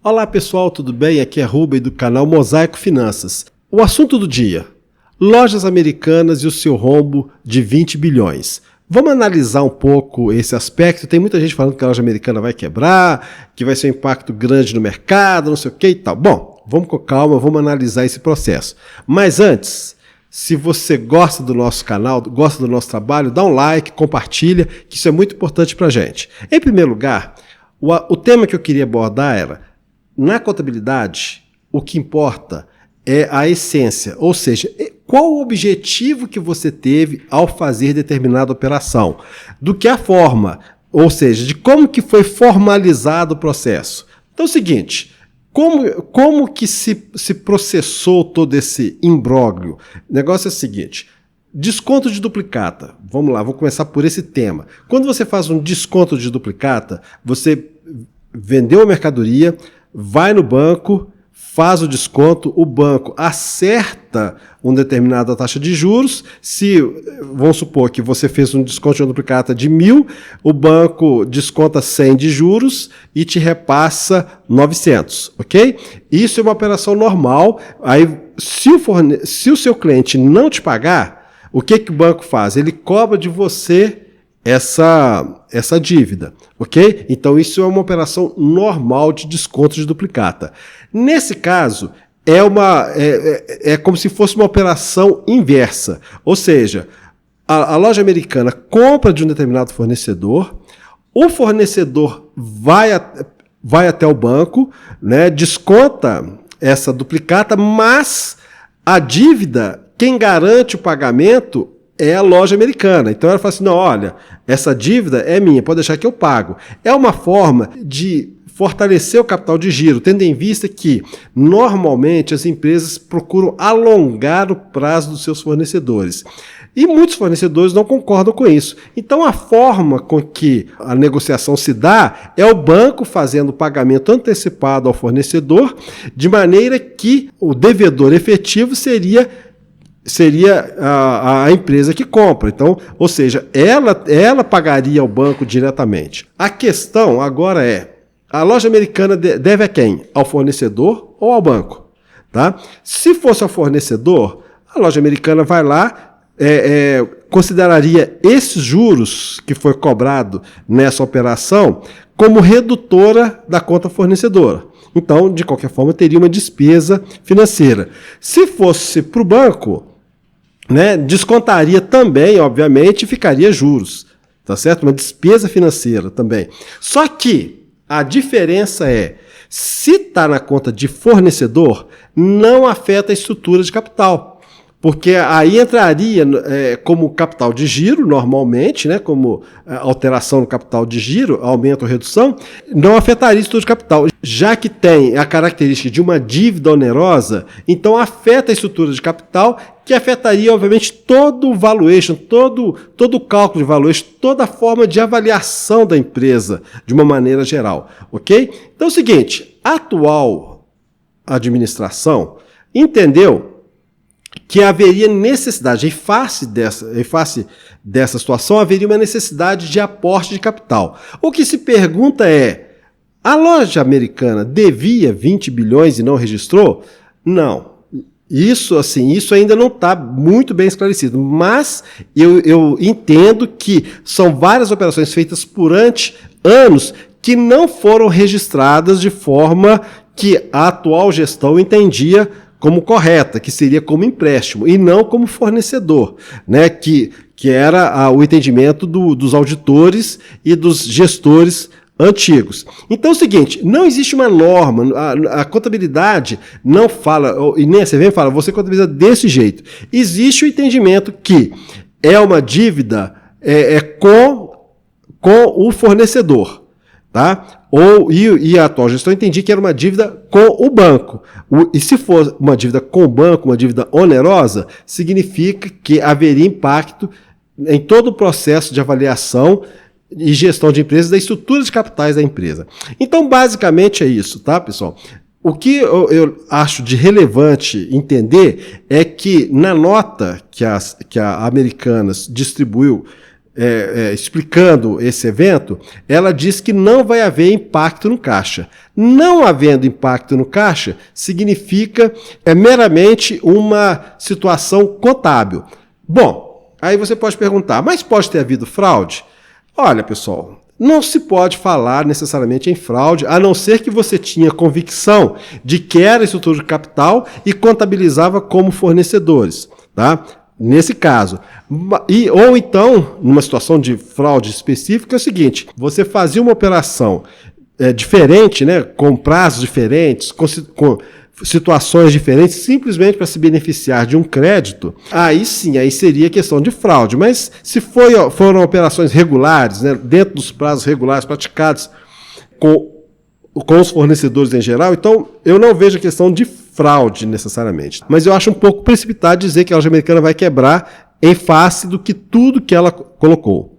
Olá pessoal, tudo bem? Aqui é Rubem do canal Mosaico Finanças. O assunto do dia: lojas americanas e o seu rombo de 20 bilhões. Vamos analisar um pouco esse aspecto. Tem muita gente falando que a loja americana vai quebrar, que vai ser um impacto grande no mercado, não sei o que e tal. Bom, vamos com calma, vamos analisar esse processo. Mas antes, se você gosta do nosso canal, gosta do nosso trabalho, dá um like, compartilha, que isso é muito importante para a gente. Em primeiro lugar, o tema que eu queria abordar era: na contabilidade, o que importa é a essência, ou seja, qual o objetivo que você teve ao fazer determinada operação, do que a forma, ou seja, de como que foi formalizado o processo. Então é o seguinte: como que se processou todo esse imbróglio? O negócio é o seguinte: desconto de duplicata. Vamos lá, vou começar por esse tema. Quando você faz um desconto de duplicata, você vendeu a mercadoria, vai no banco, faz o desconto, o banco acerta uma determinada taxa de juros. Se, vamos supor que você fez um desconto de uma duplicata de 1.000, o banco desconta 100 de juros e te repassa 900, ok? Isso é uma operação normal. Aí, se o seu cliente não te pagar, o que o banco faz? Ele cobra de você essa dívida, ok? Então isso é uma operação normal de desconto de duplicata. Nesse caso, é como se fosse uma operação inversa, ou seja, a loja americana compra de um determinado fornecedor, o fornecedor vai até o banco, né, desconta essa duplicata, mas a dívida, quem garante o pagamento é a loja americana. Então ela fala assim: não, olha, essa dívida é minha, pode deixar que eu pago. É uma forma de fortalecer o capital de giro, tendo em vista que, normalmente, as empresas procuram alongar o prazo dos seus fornecedores. E muitos fornecedores não concordam com isso. Então, a forma com que a negociação se dá é o banco fazendo o pagamento antecipado ao fornecedor, de maneira que o devedor efetivo seria a empresa que compra. Então, ou seja, ela pagaria ao banco diretamente. A questão agora é: a loja americana deve a quem? Ao fornecedor ou ao banco? Tá? Se fosse ao fornecedor, a loja americana vai lá, consideraria esses juros que foi cobrado nessa operação como redutora da conta fornecedora. Então, de qualquer forma, teria uma despesa financeira. Se fosse para o banco, né, descontaria também, obviamente, e ficaria juros, tá certo? Uma despesa financeira também. Só que a diferença é: se está na conta de fornecedor, não afeta a estrutura de capital, porque aí entraria como capital de giro, normalmente, né, como alteração no capital de giro, aumento ou redução, não afetaria a estrutura de capital. Já que tem a característica de uma dívida onerosa, então afeta a estrutura de capital, que afetaria, obviamente, todo o valuation, todo o cálculo de valuation, toda a forma de avaliação da empresa, de uma maneira geral, ok? Então é o seguinte: a atual administração entendeu que haveria necessidade, em face dessa situação, haveria uma necessidade de aporte de capital. O que se pergunta é: a loja americana devia 20 bilhões e não registrou? Não. Isso ainda não está muito bem esclarecido, mas eu entendo que são várias operações feitas durante anos que não foram registradas de forma que a atual gestão entendia como correta, que seria como empréstimo e não como fornecedor, né? Que era o entendimento dos auditores e dos gestores antigos. Então é o seguinte: não existe uma norma, a contabilidade não fala, e nem a CVM fala, você contabiliza desse jeito. Existe o entendimento que é uma dívida com o fornecedor, tá? E a atual gestão entendi que era uma dívida com o banco. E se for uma dívida com o banco, uma dívida onerosa, significa que haveria impacto em todo o processo de avaliação e gestão de empresas, da estrutura de capitais da empresa. Então, basicamente é isso, tá, pessoal? O que eu acho de relevante entender é que na nota que a Americanas distribuiu explicando esse evento, ela diz que não vai haver impacto no caixa. Não havendo impacto no caixa significa meramente uma situação contábil. Bom, aí você pode perguntar, mas pode ter havido fraude? Olha, pessoal, não se pode falar necessariamente em fraude, a não ser que você tinha convicção de que era estrutura de capital e contabilizava como fornecedores, tá? Nesse caso. Ou então, numa situação de fraude específica, é o seguinte, você fazia uma operação diferente, né, com prazos diferentes, com situações diferentes, simplesmente para se beneficiar de um crédito, aí sim, aí seria questão de fraude. Mas se foram operações regulares, né, dentro dos prazos regulares praticados com os fornecedores em geral, então eu não vejo a questão de fraude necessariamente. Mas eu acho um pouco precipitado dizer que a loja americana vai quebrar em face do que tudo que ela colocou.